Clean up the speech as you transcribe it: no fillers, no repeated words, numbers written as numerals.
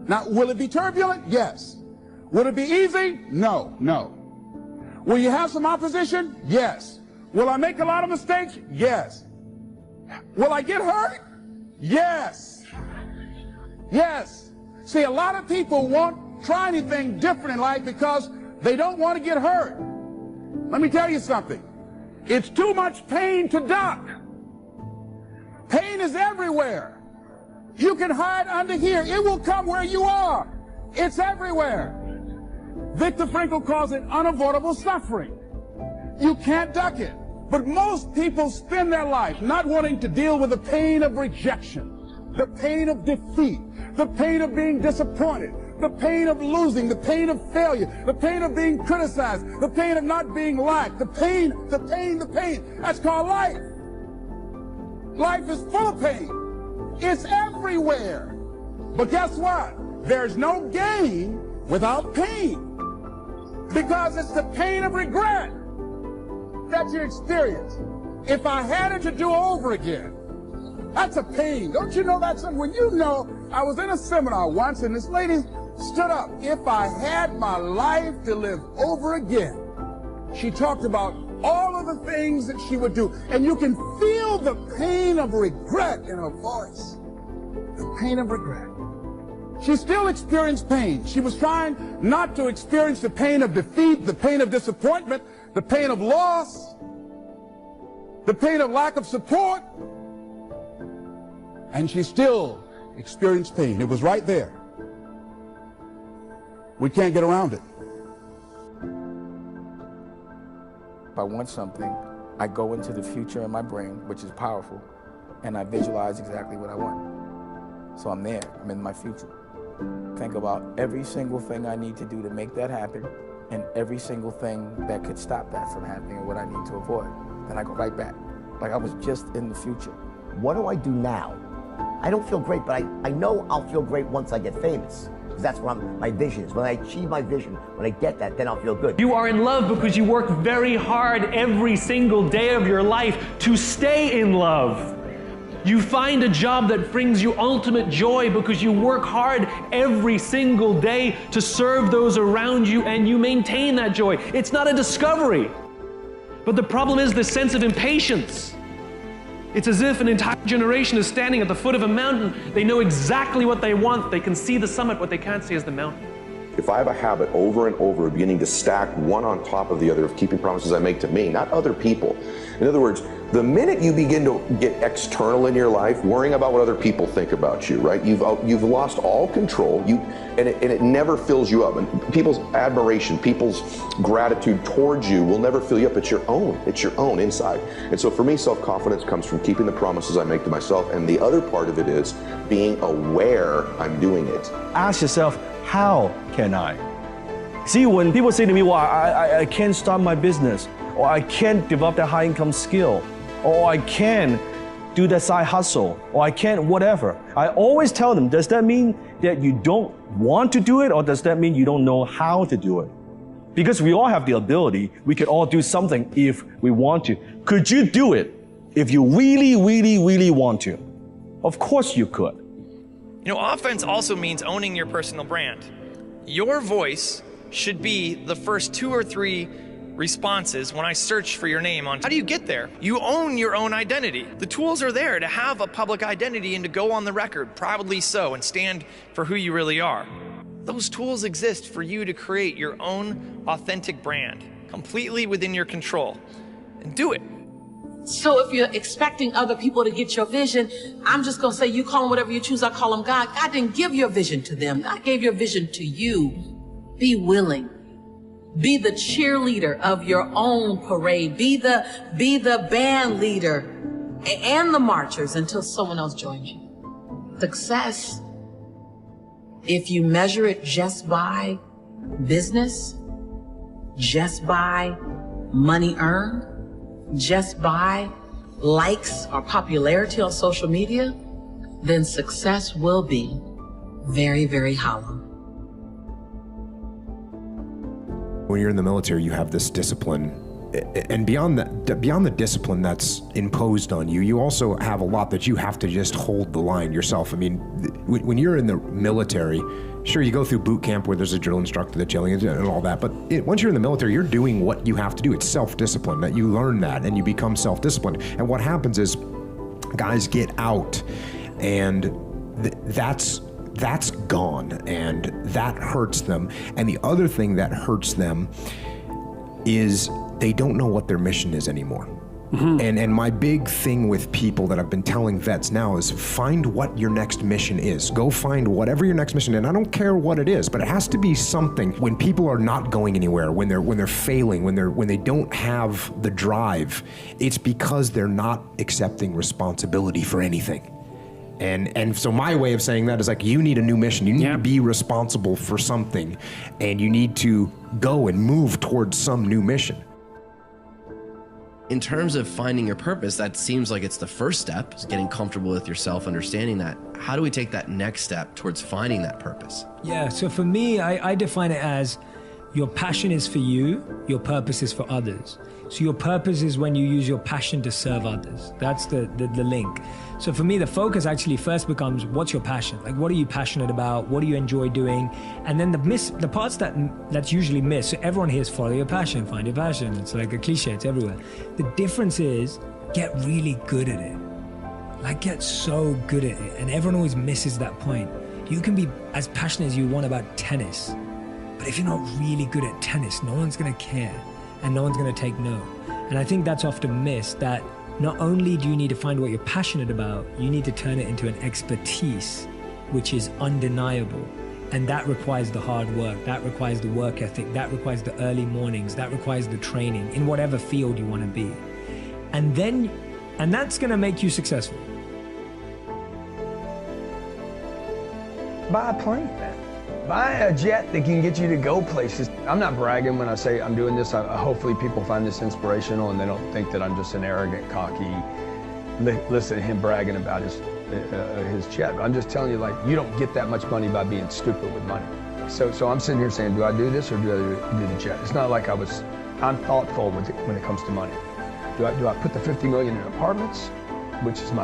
Now, will it be turbulent? Yes. Will it be easy? No, no. Will you have some opposition? Yes. Will I make a lot of mistakes? Yes. Will I get hurt? Yes. Yes. See, a lot of people won't try anything different in life because they don't want to get hurt. Let me tell you something. It's too much pain to duck. Pain is everywhere. You can hide under here. It will come where you are. It's everywhere. Viktor Frankl calls it unavoidable suffering. You can't duck it. But most people spend their life not wanting to deal with the pain of rejection, the pain of defeat, the pain of being disappointed, the pain of losing, the pain of failure, the pain of being criticized, the pain of not being liked, the pain. That's called life. Life is full of pain. It's everywhere. But guess what? There's no gain without pain. Because it's the pain of regret that you experience. If I had it to do over again, that's a pain. Don't you know that's something? When you know, I was in a seminar once and this lady stood up. If I had my life to live over again, she talked about all of the things that she would do. And you can feel the pain of regret in her voice. The pain of regret. She still experienced pain. She was trying not to experience the pain of defeat, the pain of disappointment, the pain of loss, the pain of lack of support. And she still experienced pain. It was right there. We can't get around it. If I want something, I go into the future in my brain, which is powerful, and I visualize exactly what I want. So I'm there, I'm in my future. Think about every single thing I need to do to make that happen, and every single thing that could stop that from happening and what I need to avoid. Then I go right back, like I was just in the future. What do I do now? I don't feel great, but I know I'll feel great once I get famous. Because that's what my vision is. When I achieve my vision, when I get that, then I'll feel good. You are in love because you work very hard every single day of your life to stay in love. You find a job that brings you ultimate joy because you work hard every single day to serve those around you, and you maintain that joy. It's not a discovery. But the problem is the sense of impatience. It's as if an entire generation is standing at the foot of a mountain. They know exactly what they want. They can see the summit. What they can't see is the mountain. If I have a habit over and over beginning to stack one on top of the other of keeping promises I make to me, not other people. In other words, the minute you begin to get external in your life, worrying about what other people think about you, right? You've lost all control. And it never fills you up. And people's admiration, people's gratitude towards you will never fill you up. It's your own. It's your own inside. And so for me, self-confidence comes from keeping the promises I make to myself. And the other part of it is being aware I'm doing it. Ask yourself, how can I? See, when people say to me, well, I can't start my business, or I can't develop that high income skill, or I can't do that side hustle, or I can't whatever, I always tell them, does that mean that you don't want to do it, or does that mean you don't know how to do it? Because we all have the ability, we could all do something if we want to. Could you do it if you really, really, really want to? Of course you could. You know, offense also means owning your personal brand. Your voice should be the first 2 or 3 responses when I search for your name on. How do you get there? You own your own identity. The tools are there to have a public identity and to go on the record, proudly so, and stand for who you really are. Those tools exist for you to create your own authentic brand, completely within your control. And do it. So if you're expecting other people to get your vision, I'm just going to say, you call them whatever you choose, I call them God. God didn't give your vision to them. God gave your vision to you. Be willing. Be the cheerleader of your own parade. Be the band leader and the marchers until someone else joins you. Success, if you measure it just by business, just by money earned, just by likes or popularity on social media, then success will be very, very hollow. When you're in the military, you have this discipline and beyond the discipline that's imposed on you, you also have a lot that you have to just hold the line yourself. I mean, when you're in the military, sure, you go through boot camp where there's a drill instructor that's yelling and all that, but once you're in the military, you're doing what you have to do. It's self-discipline, that you learn that and you become self-disciplined. And what happens is guys get out and that's gone, and that hurts them. And the other thing that hurts them is they don't know what their mission is anymore. And my big thing with people that I've been telling vets now is find what your next mission is. Go find whatever your next mission is. And I don't care what it is, but it has to be something. When people are not going anywhere, when they're failing, when they don't have the drive, it's because they're not accepting responsibility for anything. And so my way of saying that is like, you need a new mission. You need to be responsible for something, and you need to go and move towards some new mission. In terms of finding your purpose, that seems like it's the first step, is getting comfortable with yourself, understanding that. How do we take that next step towards finding that purpose? Yeah, so for me, I define it as your passion is for you, your purpose is for others. So your purpose is when you use your passion to serve others. That's the link. So for me, the focus actually first becomes, what's your passion? Like, what are you passionate about? What do you enjoy doing? And then the parts that's usually missed. So everyone hears follow your passion, find your passion. It's like a cliche, it's everywhere. The difference is get really good at it. Like, get so good at it. And everyone always misses that point. You can be as passionate as you want about tennis, but if you're not really good at tennis, no one's gonna care and no one's gonna take note. And I think that's often missed, that not only do you need to find what you're passionate about, you need to turn it into an expertise, which is undeniable. And that requires the hard work, that requires the work ethic, that requires the early mornings, that requires the training in whatever field you wanna be. And that's gonna make you successful. Buy a plane, man. Buy a jet that can get you to go places. I'm not bragging when I say I'm doing this. Hopefully people find this inspirational and they don't think that I'm just an arrogant, cocky, listen to him bragging about his jet. But I'm just telling you, like, you don't get that much money by being stupid with money. So I'm sitting here saying, do I do this or do I do the jet? It's not like I'm thoughtful when it comes to money. Do I put the $50 million in apartments, which is my